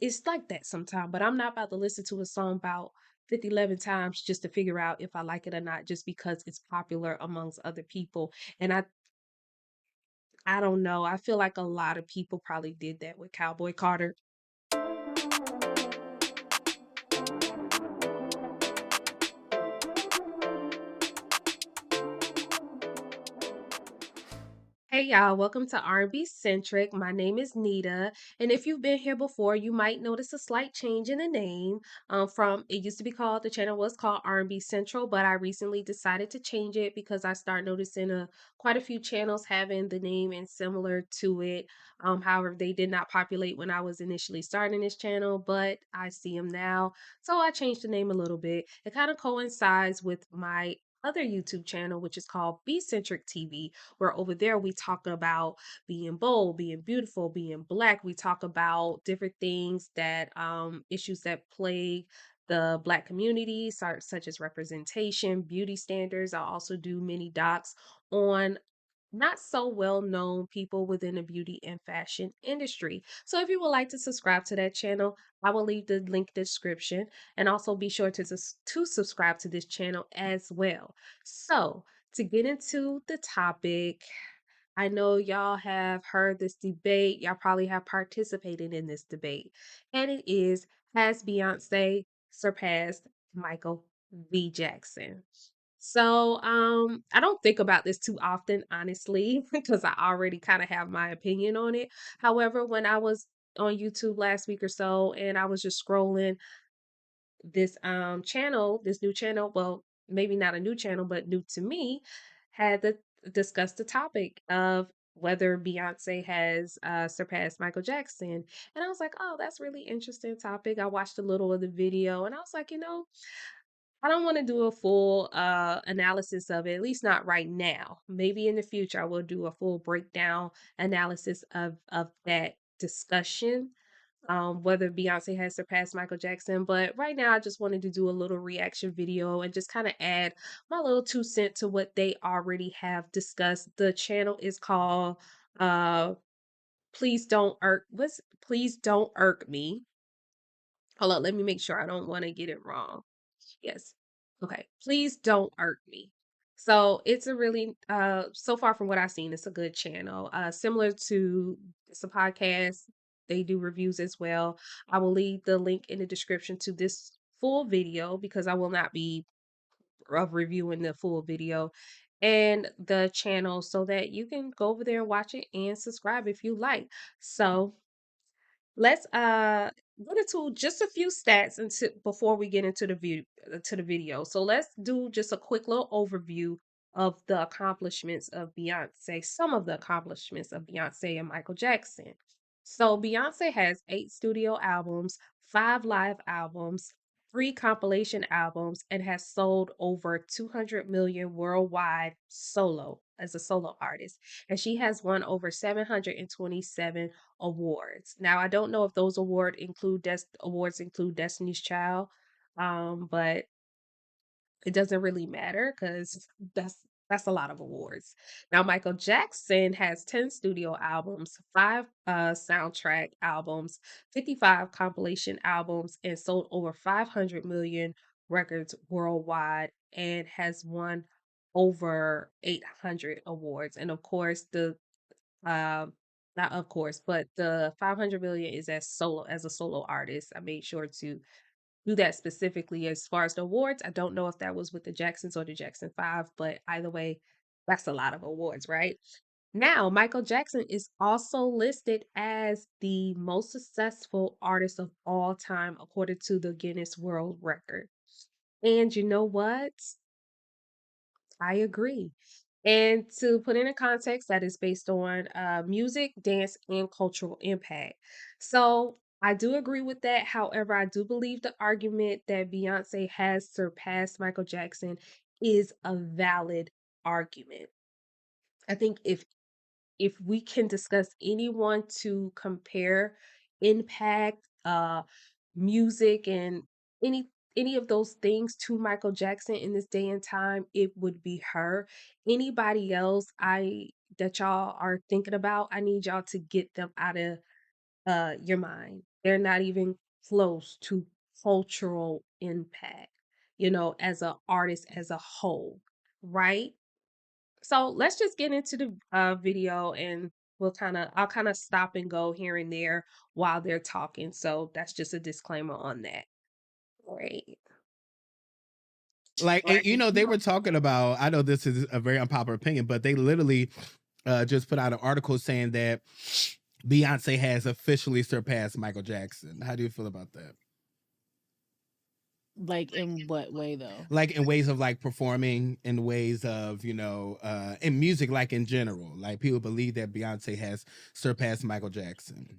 it's like that sometimes, but I'm not about to listen to a song about 50, 11 times just to figure out if I like it or not, just because it's popular amongst other people. And I don't know. I feel like a lot of people probably did that with Cowboy Carter. Hey y'all, welcome to R&B Centric. My name is Nita, and if you've been here before, you might notice a slight change in the name. From it used to be called the channel was called R&B Central, but I recently decided to change it because I started noticing quite a few channels having the name and similar to it. However, they did not populate when I was initially starting this channel, but I see them now, so I changed the name a little bit. It kind of coincides with my other YouTube channel, which is called Be Centric TV, where over there we talk about being bold, being beautiful, being black. We talk about different things that issues that plague the black community, such as representation, beauty standards. I also do many docs on not so well known people within the beauty and fashion industry. So if you would like to subscribe to that channel, I will leave the link description, and also be sure to subscribe to this channel as well. So to get into the topic, I know y'all have heard this debate. Y'all probably have participated in this debate. And it is, has Beyonce surpassed Michael V. Jackson? So, I don't think about this too often, honestly, because I already kind of have my opinion on it. However, when I was on YouTube last week or so, and I was just scrolling this channel, this new channel, well, maybe not a new channel, but new to me, had to discuss the topic of whether Beyonce has surpassed Michael Jackson. And I was like, oh, that's really interesting topic. I watched a little of the video, and I was like, I don't want to do a full analysis of it, at least not right now. Maybe in the future I will do a full breakdown analysis of that discussion, whether Beyonce has surpassed Michael Jackson. But right now, I just wanted to do a little reaction video and just kind of add my little 2 cents to what they already have discussed. The channel is called uh Please Don't Irk Please Don't Irk Me. Hold on, let me make sure I don't want to get it wrong. Yes. Okay. Please don't irk me. So it's a really so far from what I've seen, it's a good channel. Similar to it's a podcast. They do reviews as well. I will leave the link in the description to this full video because I will not be of reviewing the full video and the channel, so that you can go over there and watch it and subscribe if you like. So let's get into just a few stats before we get into the video. So let's do just a quick little overview of the accomplishments of Beyonce, some of the accomplishments of Beyonce and Michael Jackson. So Beyonce has 8 studio albums, 5 live albums, 3 compilation albums, and has sold over 200 million worldwide solo as a solo artist. And she has won over 727 awards. Now, I don't know if those awards include Destiny's Child, but it doesn't really matter because that's a lot of awards. Now, Michael Jackson has 10 studio albums, 5 soundtrack albums, 55 compilation albums, and sold over 500 million records worldwide, and has won over 800 awards. And of course, the um, not of course, but the 500 million is as a solo artist. I made sure to do that specifically. As far as the awards, I don't know if that was with the Jacksons or the Jackson 5, but either way, that's a lot of awards, right? Now, Michael Jackson is also listed as the most successful artist of all time according to the Guinness World Record. And you know what? I agree. And to put in a context, that is based on music, dance, and cultural impact. So I do agree with that. However, I do believe the argument that Beyonce has surpassed Michael Jackson is a valid argument. I think if we can discuss anyone to compare impact, music, and any any of those things to Michael Jackson in this day and time, it would be her. Anybody else I that y'all are thinking about, I need y'all to get them out of your mind. They're not even close to cultural impact, as an artist as a whole, right? So let's just get into the video, and I'll kind of stop and go here and there while they're talking. So that's just a disclaimer on that. Great. Like, and, they were talking about, I know this is a very unpopular opinion, but they literally just put out an article saying that Beyonce has officially surpassed Michael Jackson. How do you feel about that? Like, in what way though? Like in ways of like performing, in ways of, in music, like in general, like people believe that Beyonce has surpassed Michael Jackson.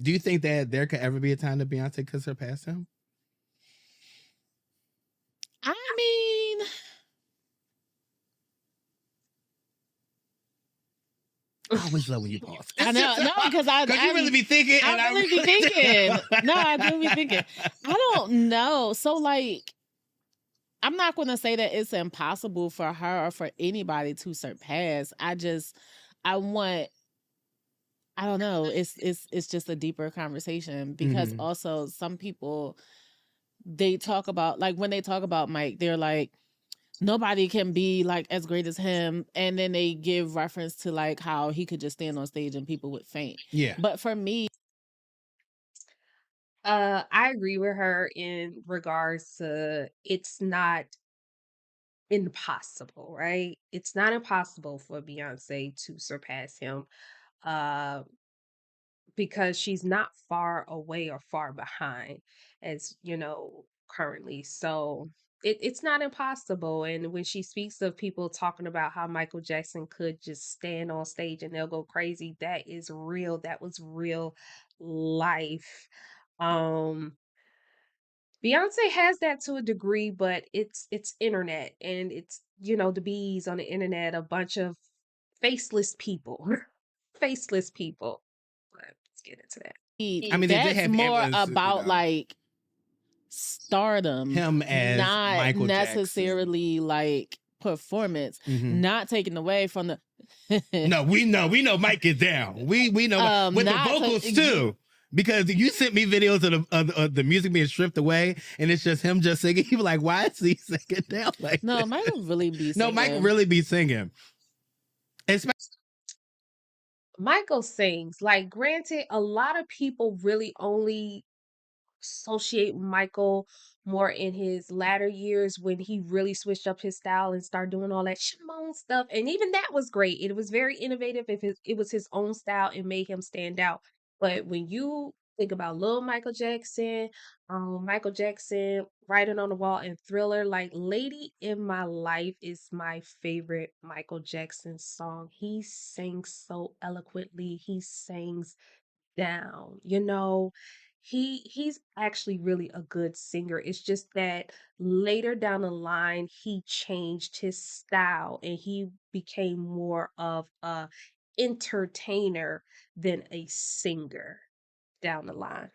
Do you think that there could ever be a time that Beyonce could surpass him? I mean, I always love when you pause. I know, no, because you really be thinking. I really be thinking. No, I do be thinking. I don't know. So, like, I'm not going to say that it's impossible for her or for anybody to surpass. I don't know. It's just a deeper conversation, because also some people, they talk about, like, when they talk about Mike, they're like, nobody can be like as great as him, and then they give reference to like how he could just stand on stage and people would faint. Yeah. But for me, I agree with her in regards to it's not impossible, right? It's not impossible for Beyonce to surpass him. Uh because she's not far away or far behind, as currently. So it's not impossible. And when she speaks of people talking about how Michael Jackson could just stand on stage and they'll go crazy, that is real. That was real life. Beyonce has that to a degree, but it's internet, and it's the bees on the internet, a bunch of faceless people. Faceless people. But let's get into that. I mean, that's more about like stardom, him as not Michael necessarily Jackson. Like performance, not taken away from the No, we know Mike is down. We know with the vocals too. Because you sent me videos of the music being stripped away, and it's just him just singing. You're like, why is he singing down like no, this? Mike really be singing. No, Mike really be singing. Michael sings. Like, granted, a lot of people really only associate Michael more in his latter years, when he really switched up his style and started doing all that Shimon stuff. And even that was great. It was very innovative. If it was his own style, it made him stand out. But when you think about Lil Michael Jackson, Writing on the Wall, and Thriller, like Lady in My Life is my favorite Michael Jackson song. He sings so eloquently. He sings down. He's actually really a good singer. It's just that later down the line he changed his style and he became more of a entertainer than a singer down the line.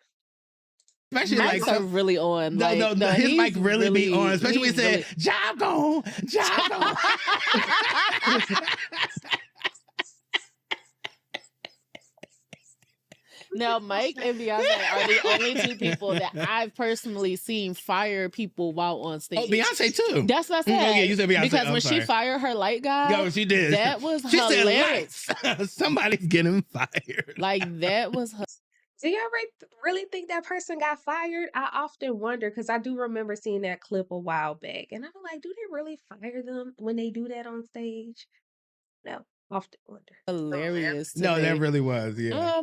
Especially Mike's like really on. No, his mic really be on. Especially when he said, "Job gone, job gone." Now, Mike and Beyonce are the only two people that I've personally seen fire people while on stage. Oh, Beyonce too. That's what I said. Yeah, you said Beyonce. Because when she fired her light guy, yo, she did. That was hilarious. Said, somebody's getting fired. Like, that was. Do you ever really think that person got fired? I often wonder, because I do remember seeing that clip a while back, and I'm like, do they really fire them when they do that on stage? No, often wonder. Hilarious. No, that really was. Yeah.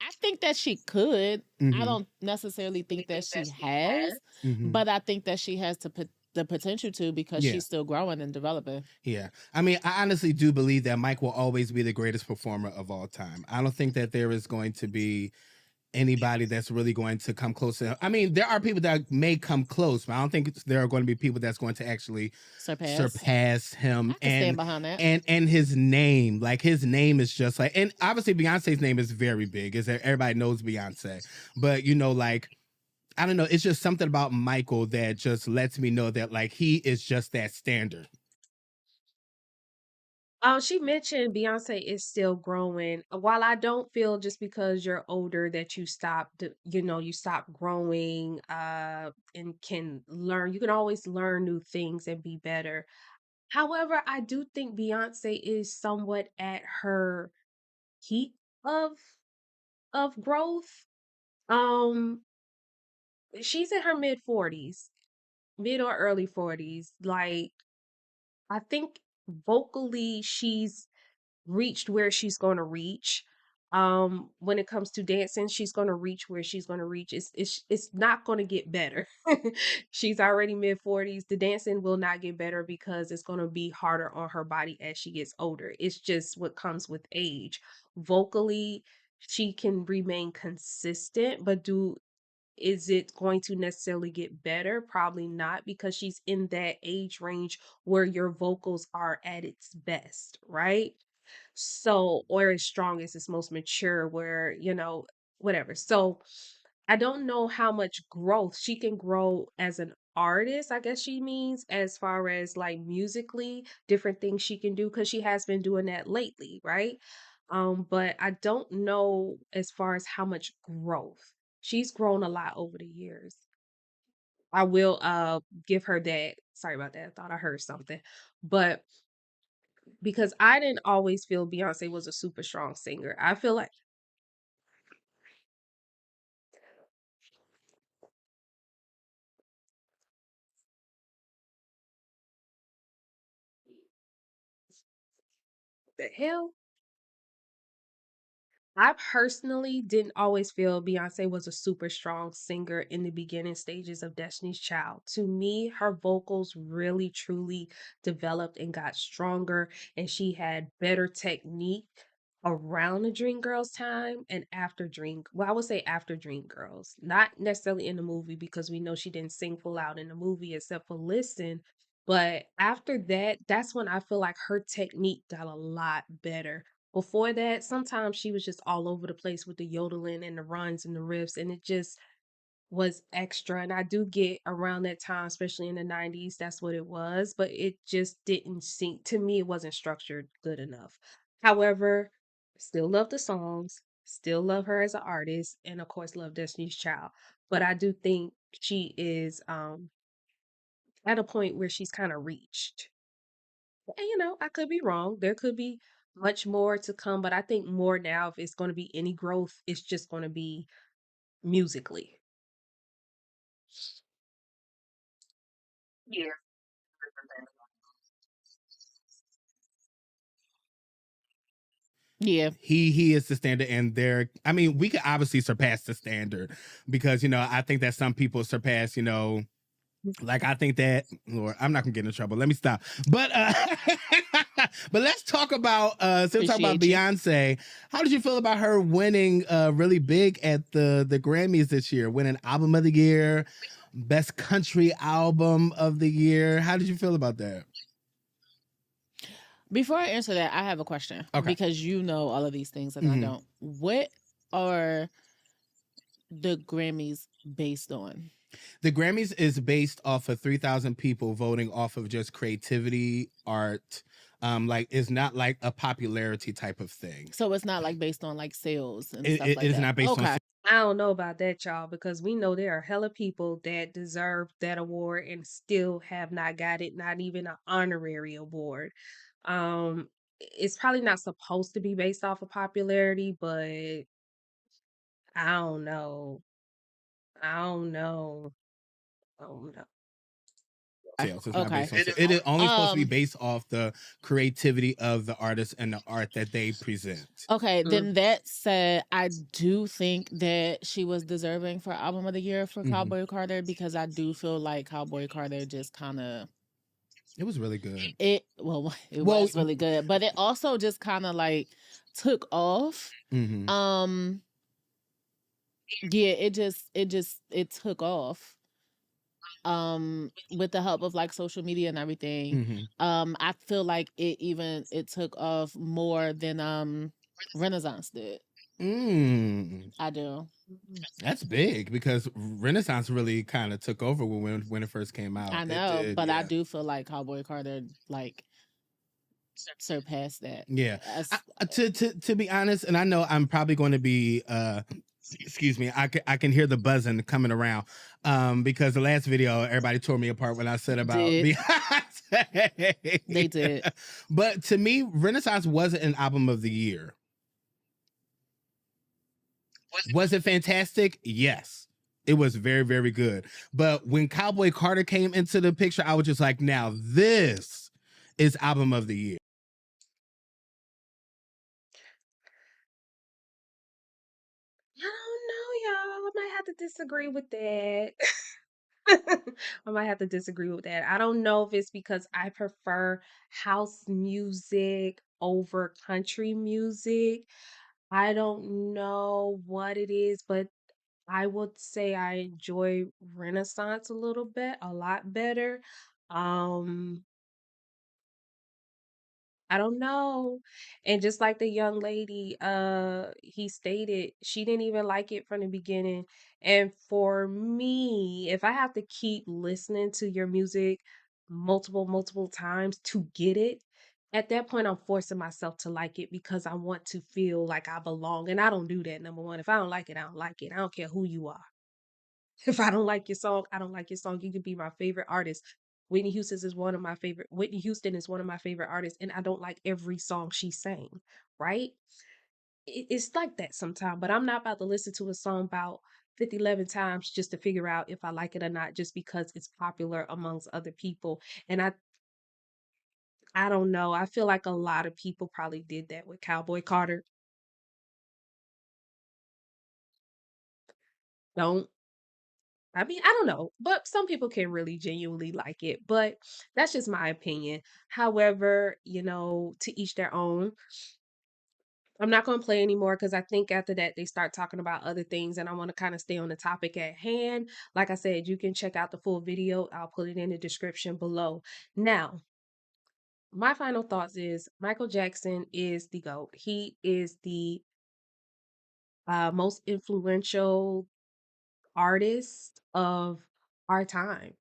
I think that she could. I don't necessarily think that she has, but I think that she has the potential to, because she's still growing and developing. Yeah. I mean, I honestly do believe that Mike will always be the greatest performer of all time. I don't think that there is going to be anybody that's really going to come close to him. I mean, there are people that may come close, but I don't think there are going to be people that's going to actually surpass him. I can stand behind that. And his name, like his name is just like, and obviously Beyonce's name is very big. Is that everybody knows Beyonce, but like, I don't know, it's just something about Michael that just lets me know that like he is just that standard. She mentioned Beyonce is still growing. While I don't feel just because you're older that you you stop growing, and can learn. You can always learn new things and be better. However, I do think Beyonce is somewhat at her peak of growth. Um, she's in her mid 40s, mid or early 40s. Like, I think vocally she's reached where she's going to reach. When it comes to dancing, she's going to reach where she's going to reach. It's not going to get better. She's already mid 40s. The dancing will not get better because it's going to be harder on her body as she gets older. It's just what comes with age. Vocally, she can remain consistent, but do is it going to necessarily get better? Probably not, because she's in that age range where your vocals are at its best, right? So, or its strongest, its most mature, where, whatever. So, I don't know how much growth she can grow as an artist, I guess she means, as far as like musically, different things she can do, because she has been doing that lately, right? But I don't know as far as how much growth. She's grown a lot over the years. I will give her that. Sorry about that. I thought I heard something. But because I didn't always feel Beyonce was a super strong singer. I feel like the hell I personally didn't always feel Beyonce was a super strong singer in the beginning stages of Destiny's Child. To me, her vocals really truly developed and got stronger, and she had better technique around the Dreamgirls time and after well, I would say after Dreamgirls. Not necessarily in the movie, because we know she didn't sing full out in the movie except for Listen. But after that, that's when I feel like her technique got a lot better. Before that, sometimes she was just all over the place with the yodeling and the runs and the riffs, and it just was extra. And I do get around that time, especially in the 90s, that's what it was, but it just didn't seem to me, it wasn't structured good enough. However, still love the songs, still love her as an artist, and of course, love Destiny's Child. But I do think she is at a point where she's kind of reached. And I could be wrong. There could be much more to come, but I think more now, if it's going to be any growth, it's just going to be musically. Yeah. Yeah. He is the standard, and there. I mean, we could obviously surpass the standard because I think that some people surpass. Like I think that Lord, I'm not gonna get in trouble. Let me stop. But but let's talk about still talk about Appreciate you. Beyonce. How did you feel about her winning really big at the Grammys this year, winning album of the year, best country album of the year? How did you feel about that? Before I answer that, I have a question. Okay. Because you know all of these things and I don't. What are the Grammys based on? The Grammys is based off of 3,000 people voting off of just creativity, art. Like it's not like a popularity type of thing. So it's not like based on like sales and stuff It like is that. not based on. I don't know about that, y'all, because we know there are hella people that deserve that award and still have not got it, not even an honorary award. It's probably not supposed to be based off of popularity, but I don't know. I don't know. I don't know. Sales. It's not Okay. based on sales. It is only supposed to be based off the creativity of the artist and the art that they present. Okay, then that said, I do think that she was deserving for album of the year for Cowboy Carter, because I do feel like Cowboy Carter just kind of It was really good. it was really good, but it also just kind of like took off. Yeah, it took off with the help of like social media and everything. I feel like it took off more than Renaissance did. I do. That's big, because Renaissance really kind of took over when it first came out. I know, but I do feel like Cowboy Carter, like, surpass that. Yeah. That's To be honest, and I know I'm probably going to be excuse me, I can hear the buzzing coming around because the last video everybody tore me apart when I said about did. Beyonce. They did. But to me, Renaissance wasn't an album of the year. Was it fantastic? Yes. It was very, very good. But when Cowboy Carter came into the picture, I was just like, now this is album of the year. I don't know, y'all. I might have to disagree with that. I might have to disagree with that. I don't know if it's because I prefer house music over country music. I don't know what it is, but I would say I enjoy Renaissance a lot better. Um, I don't know. And just like the young lady, he stated she didn't even like it from the beginning. And for me, if I have to keep listening to your music multiple times to get it, at that point I'm forcing myself to like it because I want to feel like I belong. And I don't do that, number one. If I don't like it, I don't like it. I don't care who you are. If I don't like your song, I don't like your song. You could be my favorite artist. Whitney Houston is one of my favorite artists, and I don't like every song she sang, right? It's like that sometimes, but I'm not about to listen to a song about 50, 11 times just to figure out if I like it or not, just because it's popular amongst other people. And I don't know. I feel like a lot of people probably did that with Cowboy Carter. Don't I mean, I don't know, but some people can really genuinely like it, but that's just my opinion. However, to each their own. I'm not going to play anymore because I think after that they start talking about other things and I want to kind of stay on the topic at hand. Like I said, you can check out the full video. I'll put it in the description below. Now, my final thoughts is Michael Jackson is the GOAT. He is the most influential artist of our time.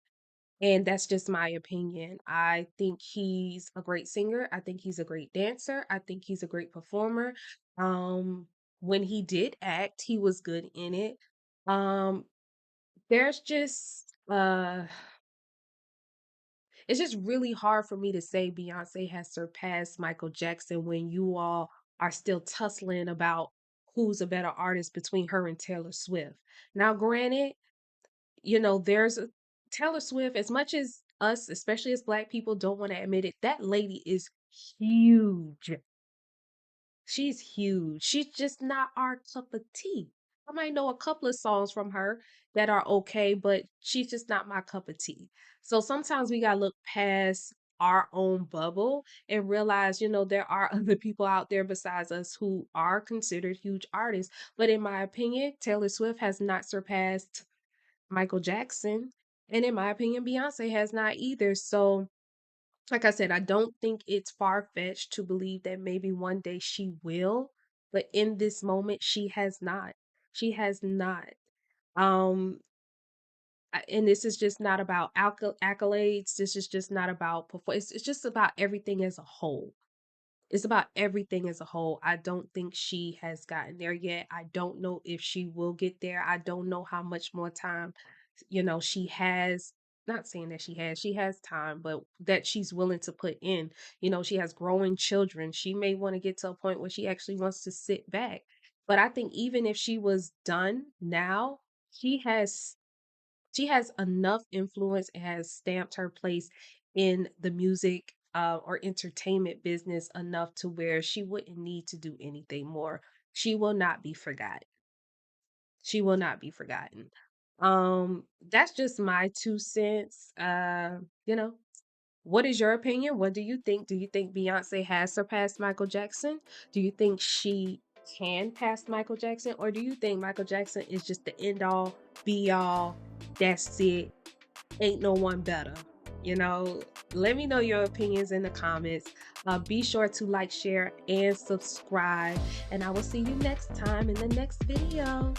And that's just my opinion. I think he's a great singer. I think he's a great dancer. I think he's a great performer. Um, when he did act, he was good in it. Um, there's just it's just really hard for me to say Beyonce has surpassed Michael Jackson when you all are still tussling about who's a better artist between her and Taylor Swift. Now, granted, there's a Taylor Swift, as much as us, especially as Black people, don't want to admit it, that lady is huge. She's huge. She's just not our cup of tea. I might know a couple of songs from her that are okay, but she's just not my cup of tea. So sometimes we gotta look past our own bubble and realize, there are other people out there besides us who are considered huge artists. But in my opinion, Taylor Swift has not surpassed Michael Jackson. And in my opinion, Beyonce has not either. So, like I said, I don't think it's far fetched to believe that maybe one day she will. But in this moment, she has not. She has not. Um, and this is just not about accolades. This is just not about performance. It's just about everything as a whole. It's about everything as a whole. I don't think she has gotten there yet. I don't know if she will get there. I don't know how much more time, she has. Not saying that she has time, but that she's willing to put in. She has growing children. She may want to get to a point where she actually wants to sit back. But I think even if she was done now, she has she has enough influence and has stamped her place in the music or entertainment business enough to where she wouldn't need to do anything more. She will not be forgotten. She will not be forgotten. That's just my 2 cents. What is your opinion? What do you think? Do you think Beyonce has surpassed Michael Jackson? Do you think she can pass Michael Jackson? Or do you think Michael Jackson is just the end all, be all, that's it, ain't no one better? You know, let me know your opinions in the comments. Be sure to like, share, and subscribe. And I will see you next time in the next video.